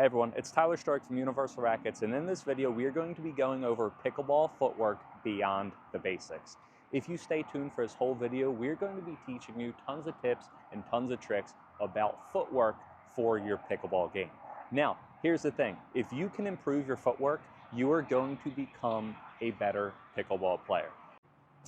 Hey everyone, it's Tyler Stark from Universal Rackets, and in this video we are going to be going over pickleball footwork beyond the basics. If you stay tuned for this whole video, we're going to be teaching you tons of tips and tons of tricks about footwork for your pickleball game. Now, here's the thing. If you can improve your footwork, you are going to become a better pickleball player.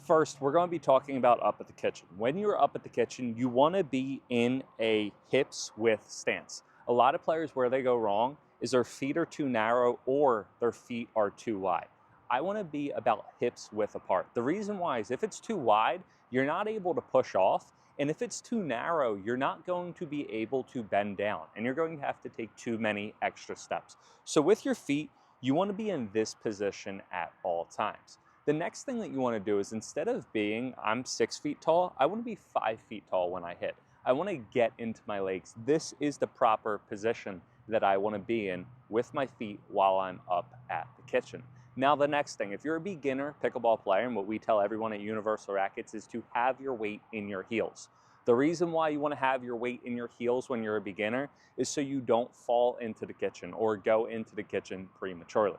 First, we're going to be talking about up at the kitchen. When you're up at the kitchen, you want to be in a hips width stance. A lot of players, where they go wrong is their feet are too narrow or their feet are too wide. I want to be about hips width apart. The reason why is if it's too wide, you're not able to push off. And if it's too narrow, you're not going to be able to bend down and you're going to have to take too many extra steps. So with your feet, you want to be in this position at all times. The next thing that you want to do is, instead of being, I'm 6 feet tall, I want to be 5 feet tall when I hit. I want to get into my legs. This is the proper position that I want to be in with my feet while I'm up at the kitchen. Now the next thing, if you're a beginner pickleball player, and what we tell everyone at Universal Rackets is to have your weight in your heels. The reason why you want to have your weight in your heels when you're a beginner is so you don't fall into the kitchen or go into the kitchen prematurely.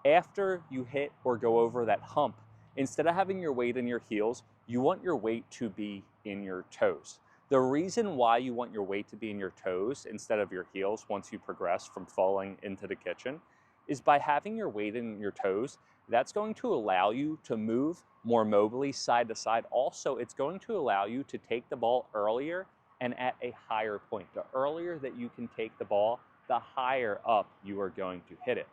After you hit or go over that hump, instead of having your weight in your heels, you want your weight to be in your toes. The reason why you want your weight to be in your toes instead of your heels once you progress from falling into the kitchen is by having your weight in your toes. That's going to allow you to move more mobily side to side. Also, it's going to allow you to take the ball earlier and at a higher point. The earlier that you can take the ball, the higher up you are going to hit it.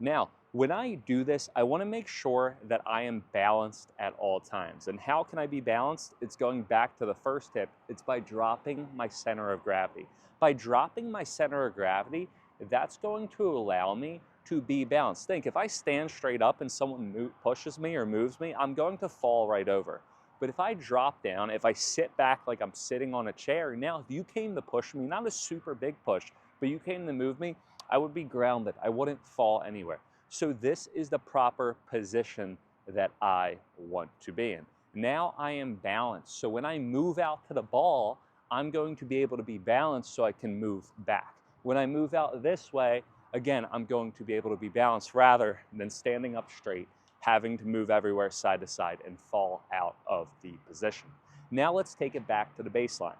Now, when I do this, I want to make sure that I am balanced at all times. And how can I be balanced? It's going back to the first tip. It's by dropping my center of gravity. By dropping my center of gravity, that's going to allow me to be balanced. Think, if I stand straight up and someone pushes me or moves me, I'm going to fall right over. But if I drop down, if I sit back like I'm sitting on a chair, now if you came to push me, not a super big push, but you came to move me, I would be grounded. I wouldn't fall anywhere. So this is the proper position that I want to be in. Now I am balanced. So when I move out to the ball, I'm going to be able to be balanced so I can move back. When I move out this way, again, I'm going to be able to be balanced rather than standing up straight, having to move everywhere side to side and fall out of the position. Now let's take it back to the baseline.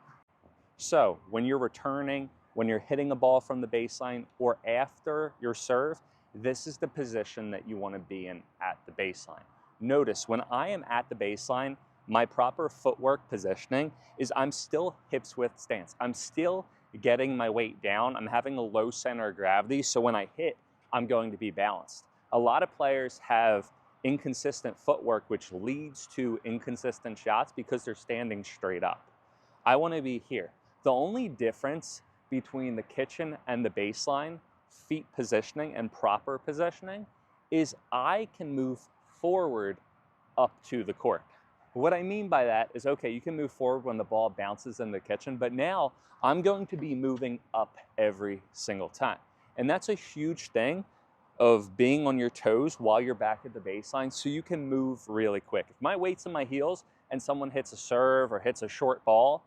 So when you're returning, when you're hitting a ball from the baseline or after your serve, this is the position that you want to be in at the baseline. Notice when I am at the baseline, my proper footwork positioning is I'm still hips width stance. I'm still getting my weight down. I'm having a low center of gravity. So when I hit, I'm going to be balanced. A lot of players have inconsistent footwork, which leads to inconsistent shots because they're standing straight up. I want to be here. The only difference between the kitchen and the baseline, feet positioning and proper positioning, is I can move forward up to the court. What I mean by that is, okay, you can move forward when the ball bounces in the kitchen, but now I'm going to be moving up every single time. And that's a huge thing of being on your toes while you're back at the baseline so you can move really quick. If my weight's in my heels and someone hits a serve or hits a short ball,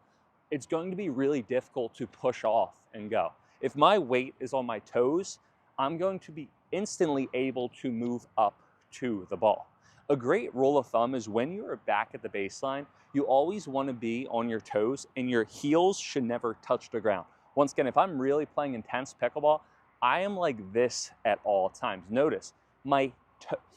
it's going to be really difficult to push off and go. If my weight is on my toes, I'm going to be instantly able to move up to the ball. A great rule of thumb is when you are back at the baseline, you always want to be on your toes and your heels should never touch the ground. Once again, if I'm really playing intense pickleball, I am like this at all times. Notice, my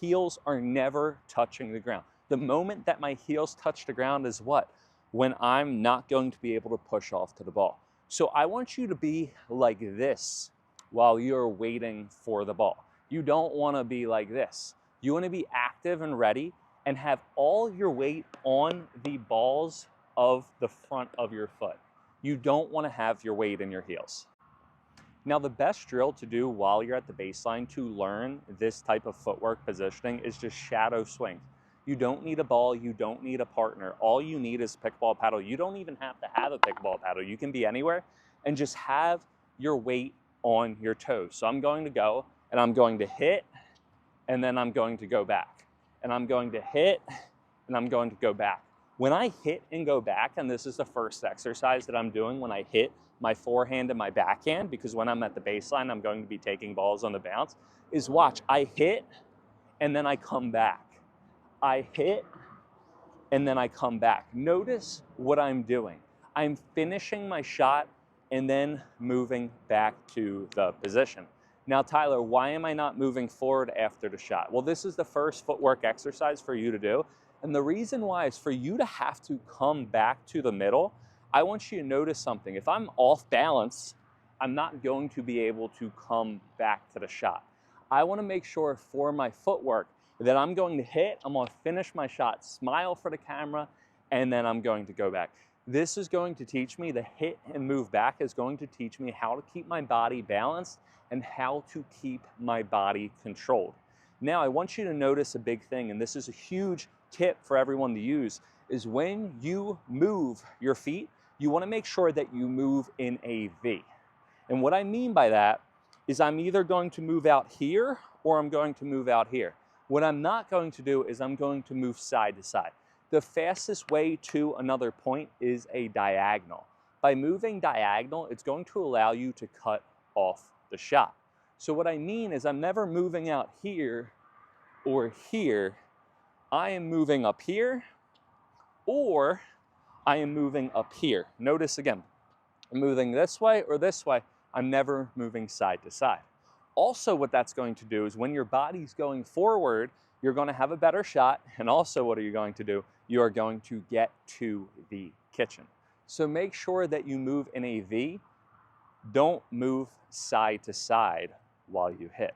heels are never touching the ground. The moment that my heels touch the ground is what? When I'm not going to be able to push off to the ball. So I want you to be like this while you're waiting for the ball. You don't want to be like this. You want to be active and ready and have all your weight on the balls of the front of your foot. You don't want to have your weight in your heels. Now, the best drill to do while you're at the baseline to learn this type of footwork positioning is just shadow swing. You don't need a ball, you don't need a partner. All you need is a pickleball paddle. You don't even have to have a pickleball paddle. You can be anywhere and just have your weight on your toes. So I'm going to go and I'm going to hit and then I'm going to go back. And I'm going to hit and I'm going to go back. When I hit and go back, and this is the first exercise that I'm doing when I hit my forehand and my backhand, because when I'm at the baseline, I'm going to be taking balls on the bounce, is watch, I hit and then I come back. I hit and then I come back. Notice what I'm doing. I'm finishing my shot and then moving back to the position. Now, Tyler, why am I not moving forward after the shot? Well, this is the first footwork exercise for you to do. And the reason why is for you to have to come back to the middle. I want you to notice something. If I'm off balance, I'm not going to be able to come back to the shot. I want to make sure for my footwork that I'm going to hit, I'm going to finish my shot, smile for the camera, and then I'm going to go back. This is going to teach me, the hit and move back is going to teach me how to keep my body balanced and how to keep my body controlled. Now, I want you to notice a big thing, and this is a huge tip for everyone to use, is when you move your feet, you want to make sure that you move in a V. And what I mean by that is I'm either going to move out here or I'm going to move out here. What I'm not going to do is I'm going to move side to side. The fastest way to another point is a diagonal. By moving diagonal, it's going to allow you to cut off the shot. So what I mean is I'm never moving out here or here. I am moving up here or I am moving up here. Notice again, I'm moving this way or this way. I'm never moving side to side. Also, what that's going to do is when your body's going forward, you're going to have a better shot. And also, what are you going to do? You are going to get to the kitchen. So make sure that you move in a V. Don't move side to side while you hit.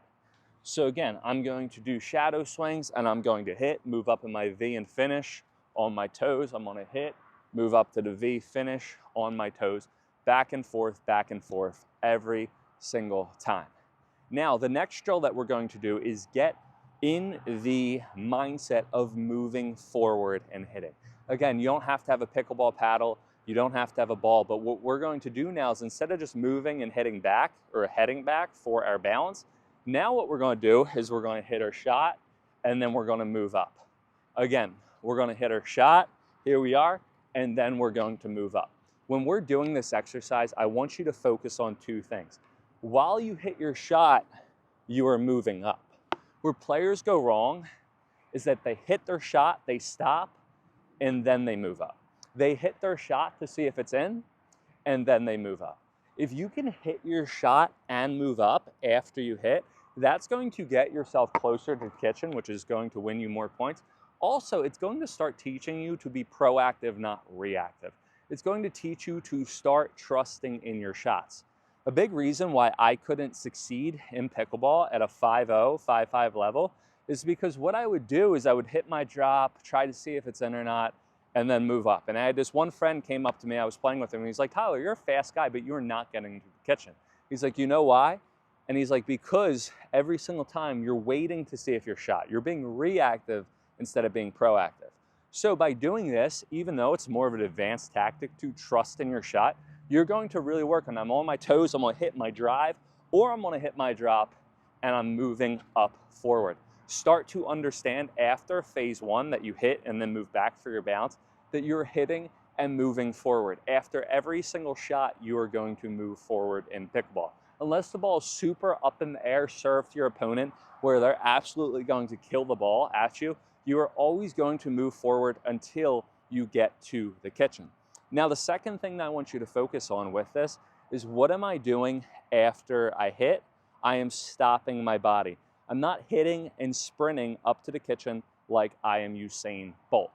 So again, I'm going to do shadow swings and I'm going to hit, move up in my V and finish on my toes. I'm going to hit, move up to the V, finish on my toes, back and forth every single time. Now, the next drill that we're going to do is get in the mindset of moving forward and hitting. Again, you don't have to have a pickleball paddle, you don't have to have a ball, but what we're going to do now is instead of just moving and hitting back or heading back for our balance, now what we're going to do is we're going to hit our shot and then we're going to move up. Again, we're going to hit our shot, here we are, and then we're going to move up. When we're doing this exercise, I want you to focus on two things. While you hit your shot, you are moving up. Where players go wrong is that they hit their shot, they stop, and then they move up. They hit their shot to see if it's in, and then they move up. If you can hit your shot and move up after you hit, that's going to get yourself closer to the kitchen, which is going to win you more points. Also, it's going to start teaching you to be proactive, not reactive. It's going to teach you to start trusting in your shots. A big reason why I couldn't succeed in pickleball at a 5-0, 5-5 level is because what I would do is I would hit my drop, try to see if it's in or not, and then move up. And I had this one friend came up to me, I was playing with him, and he's like, Tyler, you're a fast guy, but you're not getting to the kitchen. He's like, you know why? And he's like, because every single time you're waiting to see if you're shot. You're being reactive instead of being proactive. So by doing this, even though it's more of an advanced tactic to trust in your shot, you're going to really work on, I'm on my toes, I'm gonna hit my drive, or I'm gonna hit my drop, and I'm moving up forward. Start to understand after phase one that you hit and then move back for your bounce, that you're hitting and moving forward. After every single shot, you are going to move forward in pickleball. Unless the ball is super up in the air, served to your opponent, where they're absolutely going to kill the ball at you, you are always going to move forward until you get to the kitchen. Now, the second thing that I want you to focus on with this is what am I doing after I hit? I am stopping my body. I'm not hitting and sprinting up to the kitchen like I am Usain Bolt.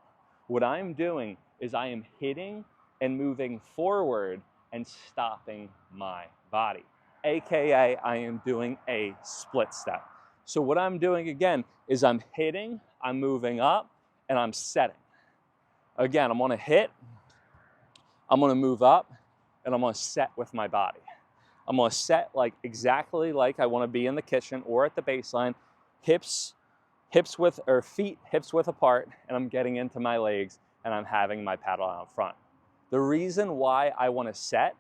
What I'm doing is I am hitting and moving forward and stopping my body. AKA, I am doing a split step. So what I'm doing again is I'm hitting, I'm moving up, and I'm setting. Again, I'm gonna hit, I'm gonna move up, and I'm gonna set with my body. I'm gonna set like exactly like I wanna be in the kitchen or at the baseline, feet hips width apart, and I'm getting into my legs and I'm having my paddle out front. The reason why I wanna set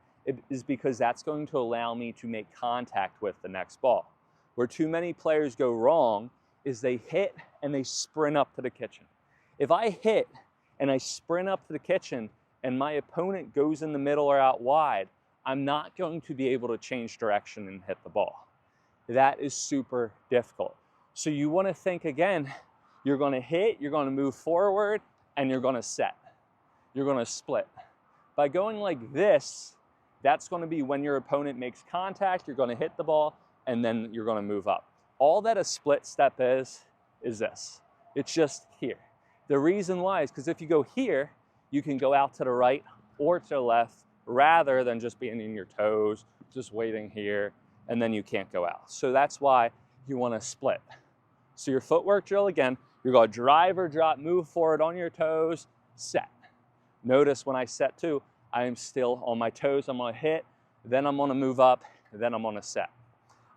is because that's going to allow me to make contact with the next ball. Where too many players go wrong is they hit and they sprint up to the kitchen. If I hit and I sprint up to the kitchen and my opponent goes in the middle or out wide, I'm not going to be able to change direction and hit the ball. That is super difficult. So you want to think again, you're going to hit, you're going to move forward, and you're going to set. You're going to split. By going like this, that's going to be when your opponent makes contact, you're going to hit the ball, and then you're going to move up. All that a split step is this. It's just here. The reason why is because if you go here, you can go out to the right or to the left rather than just being in your toes, just waiting here, and then you can't go out. So that's why you want to split. So your footwork drill, again, you're going to drive or drop, move forward on your toes, set. Notice when I set too, I am still on my toes. I'm going to hit, then I'm going to move up, then I'm going to set.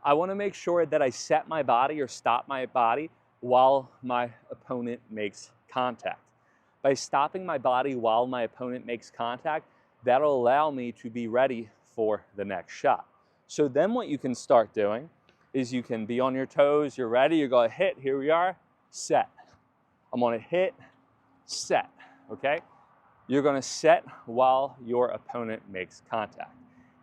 I want to make sure that I set my body or stop my body while my opponent makes contact. By stopping my body while my opponent makes contact, that'll allow me to be ready for the next shot. So then what you can start doing is you can be on your toes, you're ready, you're going to hit, here we are, set. I'm going to hit, set, okay? You're going to set while your opponent makes contact.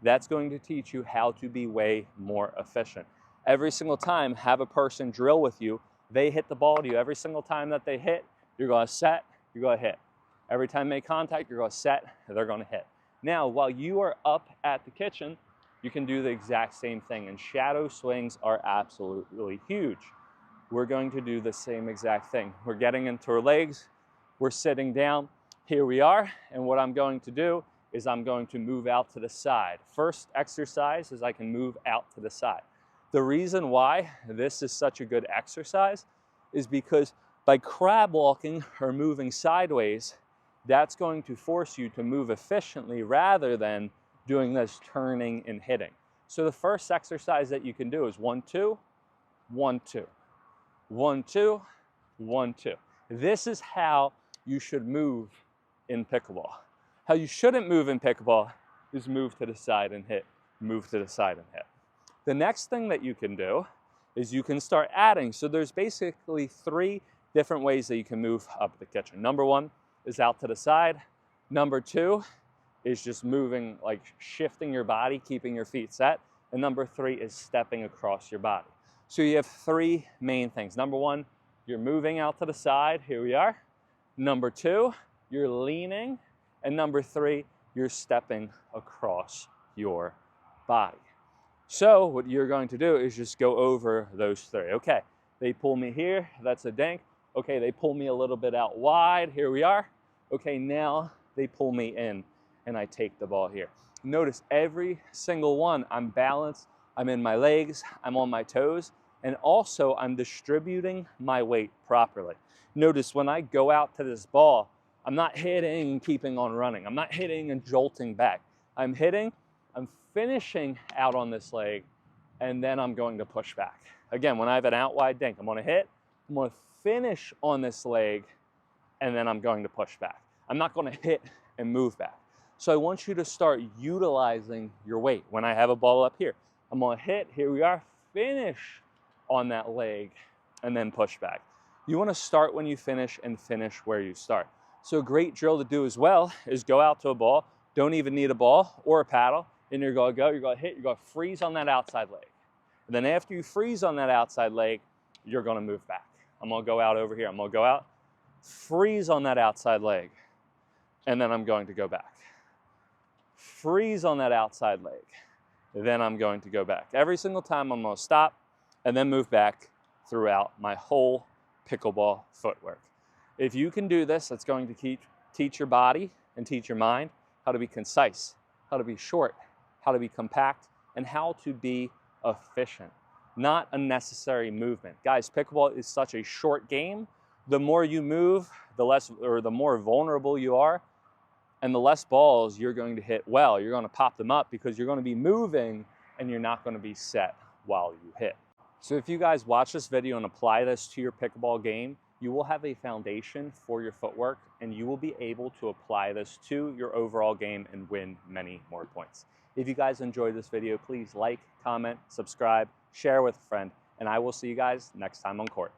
That's going to teach you how to be way more efficient. Every single time, have a person drill with you, they hit the ball to you. Every single time that they hit, you're going to set, you're going to hit. Every time they make contact, you're going to set, they're going to hit. Now, while you are up at the kitchen, you can do the exact same thing, and shadow swings are absolutely huge. We're going to do the same exact thing. We're getting into our legs, we're sitting down, here we are, and what I'm going to do is I'm going to move out to the side. First exercise is I can move out to the side. The reason why this is such a good exercise is because by crab walking or moving sideways, that's going to force you to move efficiently rather than doing this turning and hitting. So the first exercise that you can do is 1, 2, 1, 2, 1, 2, 1, 2. This is how you should move in pickleball. How you shouldn't move in pickleball is move to the side and hit, move to the side and hit. The next thing that you can do is you can start adding. So there's basically 3 different ways that you can move up the kitchen. Number 1 is out to the side. Number 2 is just moving, like shifting your body, keeping your feet set. And number 3 is stepping across your body. So you have 3 main things. Number 1, you're moving out to the side. Here we are. Number 2, you're leaning. And number 3, you're stepping across your body. So what you're going to do is just go over those 3. Okay, they pull me here, that's a dink. Okay, they pull me a little bit out wide, here we are. Okay, now they pull me in and I take the ball here. Notice every single one, I'm balanced, I'm in my legs, I'm on my toes, and also I'm distributing my weight properly. Notice when I go out to this ball, I'm not hitting and keeping on running. I'm not hitting and jolting back. I'm hitting, I'm finishing out on this leg, and then I'm going to push back. Again, when I have an out wide dink, I'm going to hit, I'm going to finish on this leg, and then I'm going to push back. I'm not going to hit and move back. So I want you to start utilizing your weight. When I have a ball up here, I'm going to hit, here we are, finish on that leg, and then push back. You want to start when you finish and finish where you start. So a great drill to do as well is go out to a ball, don't even need a ball or a paddle, and you're going to go, you're going to hit, you're going to freeze on that outside leg. And then after you freeze on that outside leg, you're going to move back. I'm going to go out over here. I'm going to go out, freeze on that outside leg, and then I'm going to go back. Freeze on that outside leg, then I'm going to go back. Every single time I'm going to stop and then move back throughout my whole pickleball footwork. If you can do this, it's going to teach your body and teach your mind how to be concise, how to be short, how to be compact, and how to be efficient, not unnecessary movement. Guys, pickleball is such a short game. The more you move, the more vulnerable you are, and the less balls you're going to hit well. You're going to pop them up because you're going to be moving and you're not going to be set while you hit. So if you guys watch this video and apply this to your pickleball game, you will have a foundation for your footwork and you will be able to apply this to your overall game and win many more points. If you guys enjoyed this video, please like, comment, subscribe, share with a friend, and I will see you guys next time on court.